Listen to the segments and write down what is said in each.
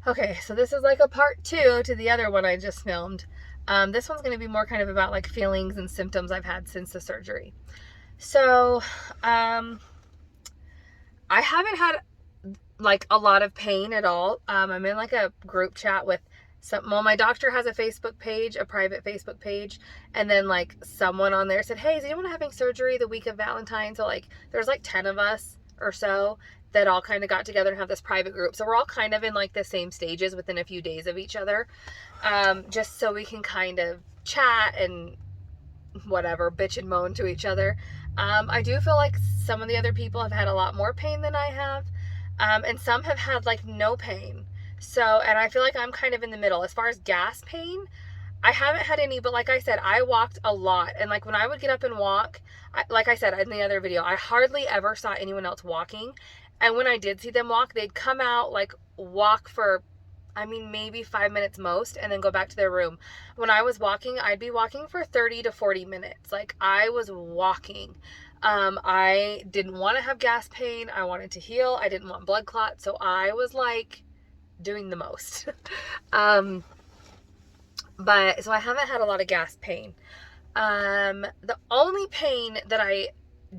Okay, so this is like a part two to the other one I just filmed. This one's going to be more kind of about like feelings and symptoms I've had since the surgery. So, I haven't had like a lot of pain at all. I'm in like a group chat with well, my doctor has a Facebook page, a private Facebook page, and then like someone on there said, "Hey, is anyone having surgery the week of Valentine's?" So like there's like 10 of us or so that all kind of got together and have this private group. So we're all kind of in like the same stages within a few days of each other, just so we can kind of chat and whatever, bitch and moan to each other. I do feel like some of the other people have had a lot more pain than I have, and some have had like no pain. So, and I feel like I'm kind of in the middle. As far as gas pain, I haven't had any, but like I said, I walked a lot. And like when I would get up and walk, like I said in the other video, I hardly ever saw anyone else walking. And when I did see them walk, they'd come out, like walk for, I mean, maybe 5 minutes most, and then go back to their room. When I was walking, I'd be walking for 30 to 40 minutes. Like I was walking. I didn't want to have gas pain. I wanted to heal. I didn't want blood clots. So I was like doing the most. um, but so I haven't had a lot of gas pain. The only pain that I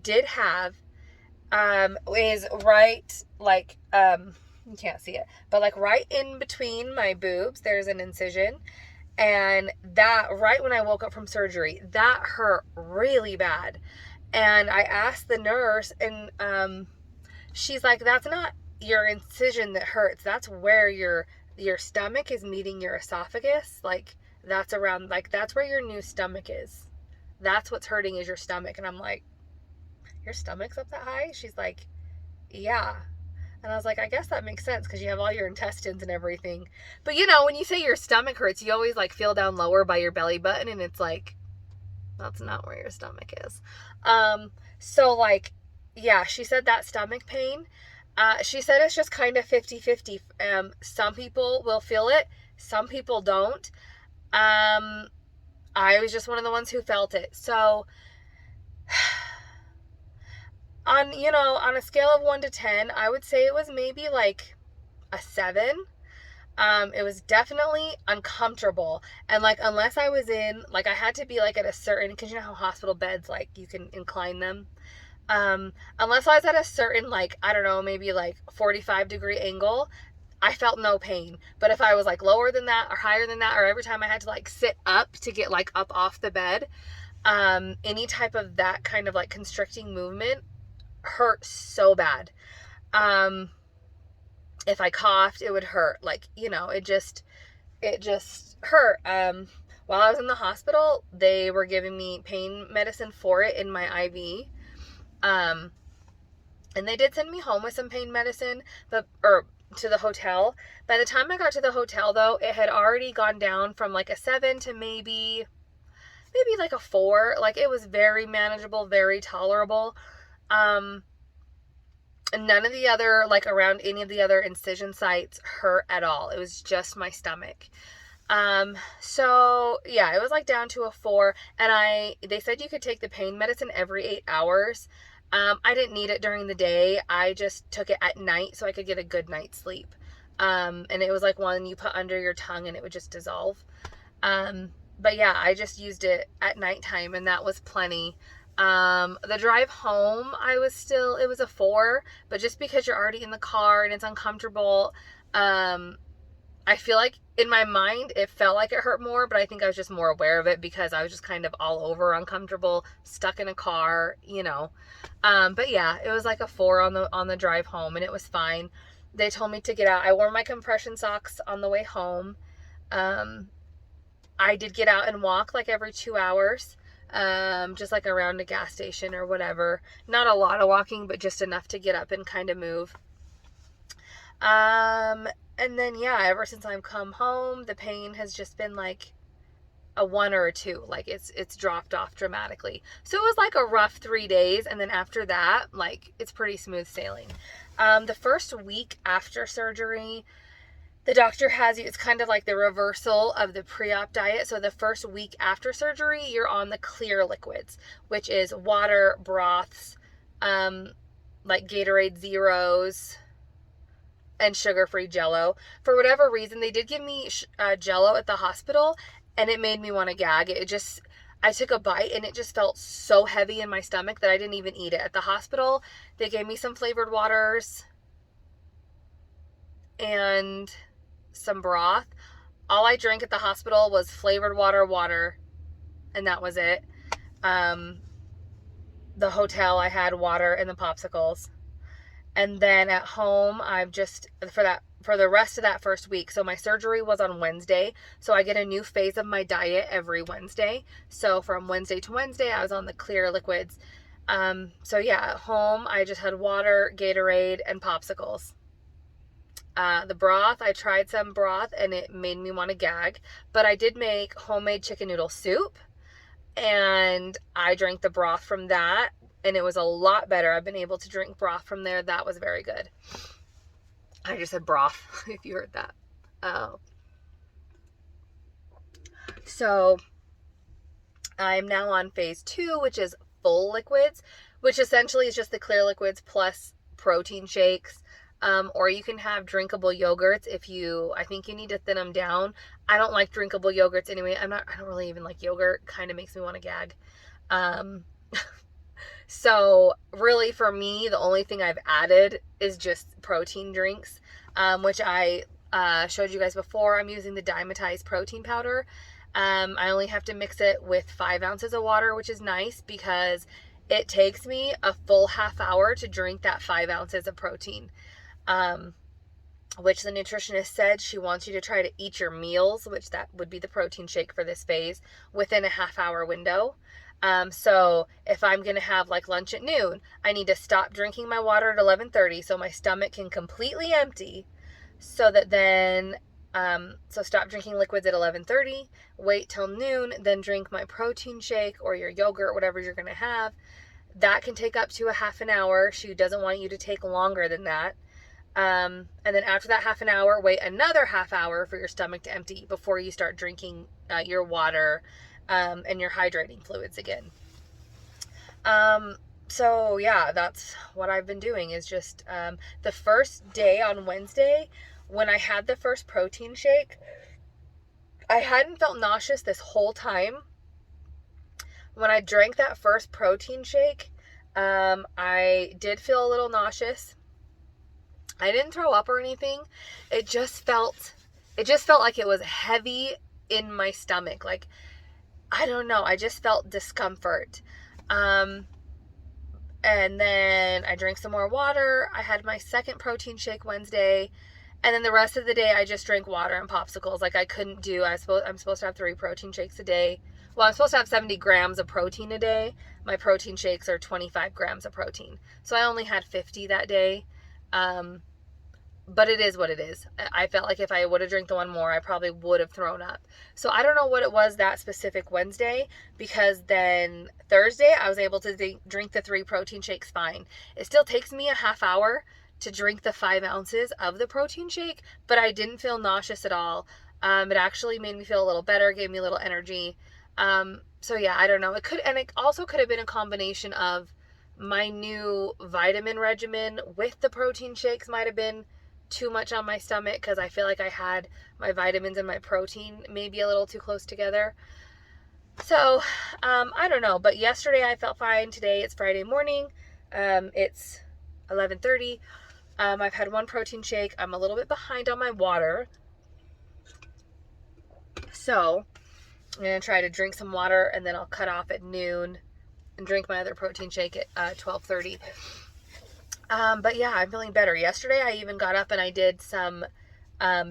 did have is right like you can't see it, but like right in between my boobs there's an incision, and that right when I woke up from surgery, that hurt really bad. And I asked the nurse, and she's like, that's not your incision that hurts, that's where your stomach is meeting your esophagus, like that's around, like that's where your new stomach is, that's what's hurting is your stomach. And I'm like, your stomach's up that high? She's like, yeah. And I was like, I guess that makes sense because you have all your intestines and everything. But you know, when you say your stomach hurts, you always like feel down lower by your belly button, and it's like, that's not where your stomach is. So like, yeah, she said that stomach pain. She said it's just kind of 50-50. Some people will feel it, some people don't. I was just one of the ones who felt it. So on a scale of 1 to 10, I would say it was maybe like a 7. It was definitely uncomfortable. And like, unless I was in, like, I had to be like at a certain, because you know how hospital beds, like, you can incline them. Unless I was at a certain, like, I don't know, maybe like 45-degree angle, I felt no pain. But if I was like lower than that or higher than that, or every time I had to like sit up to get like up off the bed, any type of that kind of like constricting movement hurt so bad. Um, if I coughed, it would hurt. Like, it just hurt. While I was in the hospital, they were giving me pain medicine for it in my IV. Um, and they did send me home with some pain medicine, or to the hotel. By the time I got to the hotel, though, it had already gone down from like a 7 to maybe like a 4. Like, it was very manageable, very tolerable. Um, None of the other, like around any of the other incision sites, hurt at all. It was just my stomach. So yeah, it was like down to a 4. And they said you could take the pain medicine every 8 hours. I didn't need it during the day. I just took it at night so I could get a good night's sleep. And it was like one you put under your tongue and it would just dissolve. But yeah, I just used it at nighttime, and that was plenty. The drive home, it was a 4, but just because you're already in the car and it's uncomfortable, I feel like in my mind, it felt like it hurt more, but I think I was just more aware of it because I was just kind of all over uncomfortable, stuck in a car. But yeah, it was like a 4 on the drive home, and it was fine. They told me to get out. I wore my compression socks on the way home. Um, I did get out and walk like every 2 hours, just like around a gas station or whatever. Not a lot of walking, but just enough to get up and kind of move. And then yeah, ever since I've come home, the pain has just been like a 1 or a 2. Like it's dropped off dramatically. So it was like a rough 3 days, and then after that, like, it's pretty smooth sailing. The first week after surgery, the doctor has you, it's kind of like the reversal of the pre-op diet. So the first week after surgery, you're on the clear liquids, which is water, broths, like Gatorade Zeros, and sugar-free Jello. For whatever reason, they did give me Jello at the hospital, and it made me want to gag. I took a bite, and it just felt so heavy in my stomach that I didn't even eat it. At the hospital, they gave me some flavored waters and some broth. All I drank at the hospital was flavored water, and that was it. The hotel, I had water and the popsicles. And then at home, I've just, for the rest of that first week, so my surgery was on Wednesday, so I get a new phase of my diet every Wednesday. So from Wednesday to Wednesday, I was on the clear liquids. So yeah, at home, I just had water, Gatorade, and popsicles. The broth, I tried some broth, and it made me want to gag, but I did make homemade chicken noodle soup, and I drank the broth from that, and it was a lot better. I've been able to drink broth from there. That was very good. I just said broth, if you heard that. So I'm now on phase 2, which is full liquids, which essentially is just the clear liquids plus protein shakes. Or you can have drinkable yogurts I think you need to thin them down. I don't like drinkable yogurts anyway. I don't really even like yogurt. Kind of makes me want to gag. So really for me, the only thing I've added is just protein drinks, which I showed you guys before. I'm using the Dimetized protein powder. I only have to mix it with 5 ounces of water, which is nice because it takes me a full half hour to drink that 5 ounces of protein. Which the nutritionist said she wants you to try to eat your meals, which that would be the protein shake for this phase, within a half hour window. So if I'm going to have like lunch at noon, I need to stop drinking my water at 11:30 so my stomach can completely empty, so that then, so stop drinking liquids at 11:30, wait till noon, then drink my protein shake or your yogurt, whatever you're going to have. That can take up to a half an hour. She doesn't want you to take longer than that. And then after that half an hour, wait another half hour for your stomach to empty before you start drinking your water and your hydrating fluids again. So yeah, that's what I've been doing is just the first day on Wednesday when I had the first protein shake, I hadn't felt nauseous this whole time. When I drank that first protein shake, I did feel a little nauseous. I didn't throw up or anything. It just felt like it was heavy in my stomach. Like, I don't know. I just felt discomfort. And then I drank some more water. I had my second protein shake Wednesday. And then the rest of the day, I just drank water and popsicles. Like, I couldn't do, I'm supposed to have 3 protein shakes a day. Well, I'm supposed to have 70 grams of protein a day. My protein shakes are 25 grams of protein. So I only had 50 that day. But it is what it is. I felt like if I would have drank the one more, I probably would have thrown up. So I don't know what it was that specific Wednesday, because then Thursday I was able to drink the 3 protein shakes fine. It still takes me a half hour to drink the 5 ounces of the protein shake, but I didn't feel nauseous at all. It actually made me feel a little better, gave me a little energy. So yeah, I don't know. It also could have been a combination of my new vitamin regimen with the protein shakes might have been too much on my stomach, because I feel like I had my vitamins and my protein maybe a little too close together. So, I don't know. But yesterday I felt fine. Today it's Friday morning. It's 11:30. I've had 1 protein shake. I'm a little bit behind on my water. So, I'm going to try to drink some water, and then I'll cut off at noon and drink my other protein shake at 12:30. But yeah, I'm feeling better. Yesterday, I even got up and I did some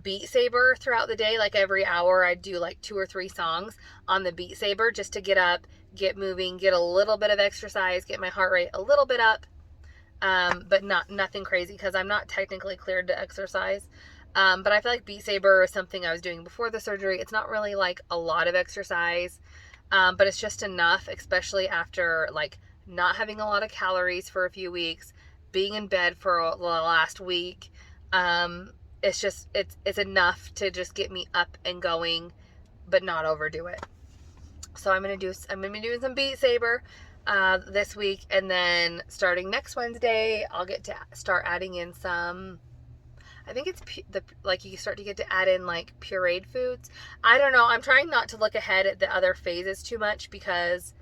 Beat Saber throughout the day. Like every hour, I'd do like 2 or 3 songs on the Beat Saber just to get up, get moving, get a little bit of exercise, get my heart rate a little bit up. But nothing crazy, because I'm not technically cleared to exercise. But I feel like Beat Saber is something I was doing before the surgery. It's not really like a lot of exercise, but it's just enough, especially after like not having a lot of calories for a few weeks, being in bed for the last week. It's enough to just get me up and going, but not overdo it. So I'm gonna be doing some Beat Saber this week, and then starting next Wednesday, I'll get to start adding in some I think it's like you start to get to add in like pureed foods. I don't know. I'm trying not to look ahead at the other phases too much because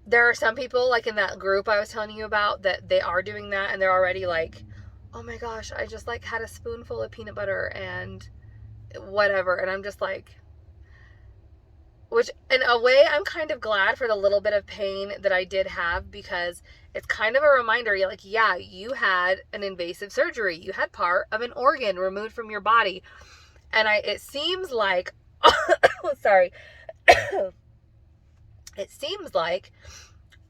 there are some people like in that group I was telling you about that they are doing that and they're already like, oh my gosh, I just like had a spoonful of peanut butter and whatever. And I'm just like, which in a way I'm kind of glad for the little bit of pain that I did have, because it's kind of a reminder. You're like, yeah, you had an invasive surgery. You had part of an organ removed from your body. And it seems like, sorry, it seems like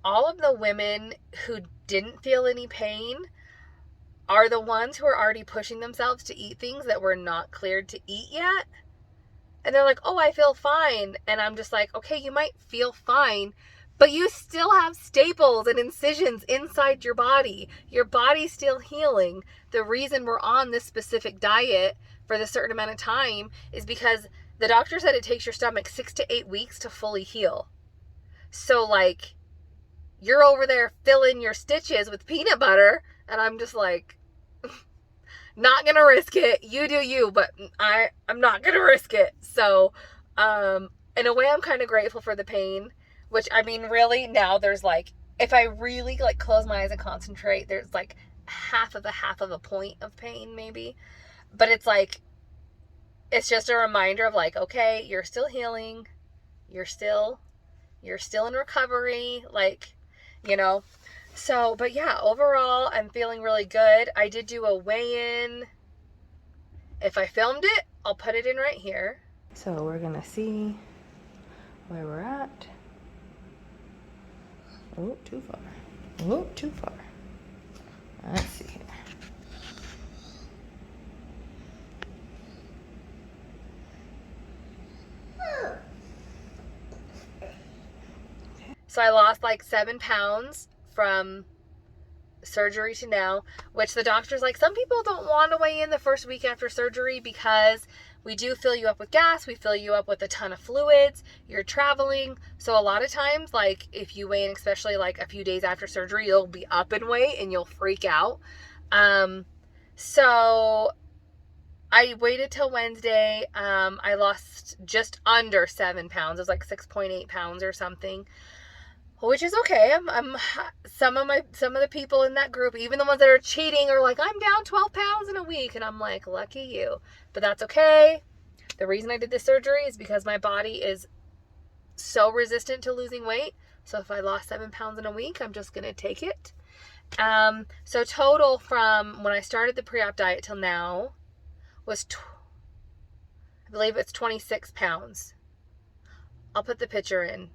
all of the women who didn't feel any pain are the ones who are already pushing themselves to eat things that were not cleared to eat yet. And they're like, oh, I feel fine. And I'm just like, okay, you might feel fine, but you still have staples and incisions inside your body. Your body's still healing. The reason we're on this specific diet for this certain amount of time is because the doctor said it takes your stomach 6 to 8 weeks to fully heal. So like, you're over there filling your stitches with peanut butter, and I'm just like, not gonna risk it. You do you, but I'm not gonna risk it. So in a way I'm kind of grateful for the pain, which I mean really now there's like, if I really like close my eyes and concentrate, there's like half of a point of pain maybe. But it's like, it's just a reminder of like, okay, you're still healing, you're still in recovery, like, you know. So, but yeah, overall, I'm feeling really good. I did do a weigh-in. If I filmed it, I'll put it in right here. So we're gonna see where we're at. Oh, too far. Oh, too far. Let's see here. So I lost like 7 pounds from surgery to now, which the doctor's like, some people don't want to weigh in the first week after surgery because we do fill you up with gas, we fill you up with a ton of fluids, you're traveling. So a lot of times, like if you weigh in, especially like a few days after surgery, you'll be up in weight and you'll freak out. So I waited till Wednesday. I lost just under 7 pounds. It was like 6.8 pounds or something, which is okay. I'm some of the people in that group, even the ones that are cheating, are like, I'm down 12 pounds in a week, and I'm like, lucky you. But that's okay. The reason I did this surgery is because my body is so resistant to losing weight. So if I lost 7 pounds in a week, I'm just gonna take it. So total from when I started the pre-op diet till now was I believe it's 26 pounds. I'll put the picture in.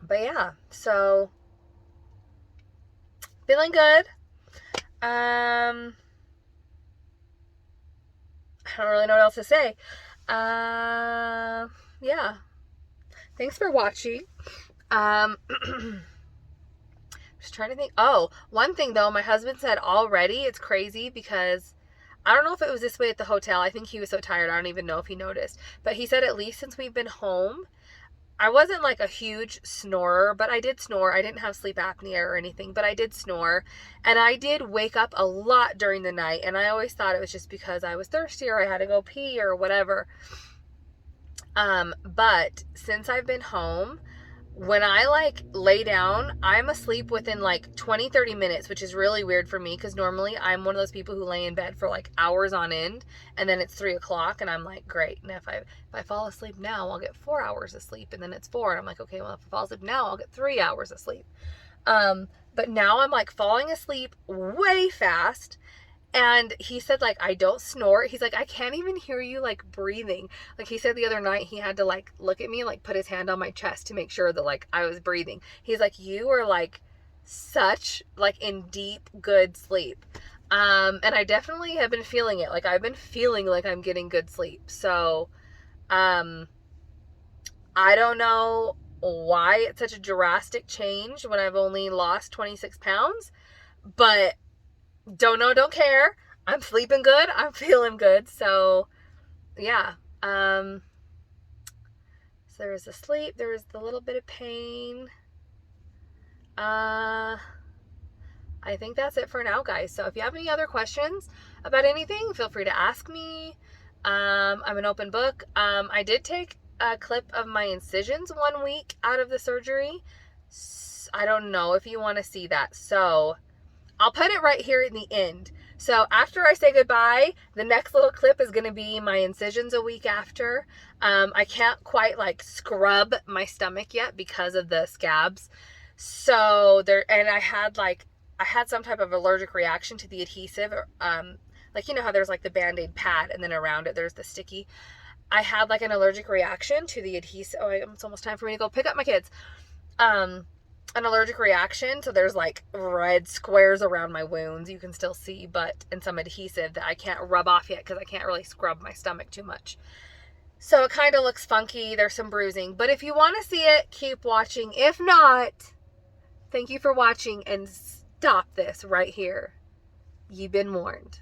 But yeah, so feeling good. I don't really know what else to say. Yeah. Thanks for watching. Just trying to think. Oh, one thing though, my husband said already, it's crazy because I don't know if it was this way at the hotel. I think he was so tired. I don't even know if he noticed. But he said at least since we've been home, I wasn't like a huge snorer, but I did snore. I didn't have sleep apnea or anything, but I did snore. And I did wake up a lot during the night. And I always thought it was just because I was thirsty or I had to go pee or whatever. But since I've been home, when I like lay down, I'm asleep within like 20-30 minutes, which is really weird for me because normally I'm one of those people who lay in bed for like hours on end, and then it's 3 o'clock and I'm like, great. And if I fall asleep now, I'll get 4 hours of sleep, and then it's 4 and I'm like, okay, well, if I fall asleep now, I'll get 3 hours of sleep. But now I'm like falling asleep way fast. And he said, like, I don't snore. He's like, I can't even hear you, like, breathing. Like, he said the other night he had to, like, look at me and, like, put his hand on my chest to make sure that, like, I was breathing. He's like, you are, like, such, like, in deep, good sleep. And I definitely have been feeling it. Like, I've been feeling like I'm getting good sleep. So, I don't know why it's such a drastic change when I've only lost 26 pounds. But don't know, don't care. I'm sleeping good. I'm feeling good. So, yeah. So there was the sleep, there was the little bit of pain. I think that's it for now, guys. So if you have any other questions about anything, feel free to ask me. I'm an open book. I did take a clip of my incisions 1 week out of the surgery. I don't know if you want to see that. So I'll put it right here in the end. So after I say goodbye, the next little clip is going to be my incisions a week after. I can't quite like scrub my stomach yet because of the scabs. So there, and I had some type of allergic reaction to the adhesive. Like, you know how there's like the Band-Aid pad and then around it there's the sticky. I had like an allergic reaction to the adhesive. Oh, it's almost time for me to go pick up my kids. An allergic reaction, so there's like red squares around my wounds you can still see, but and some adhesive that I can't rub off yet because I can't really scrub my stomach too much. So it kind of looks funky. There's some bruising, but if you want to see it, keep watching. If not, thank you for watching, and stop this right here. You've been warned.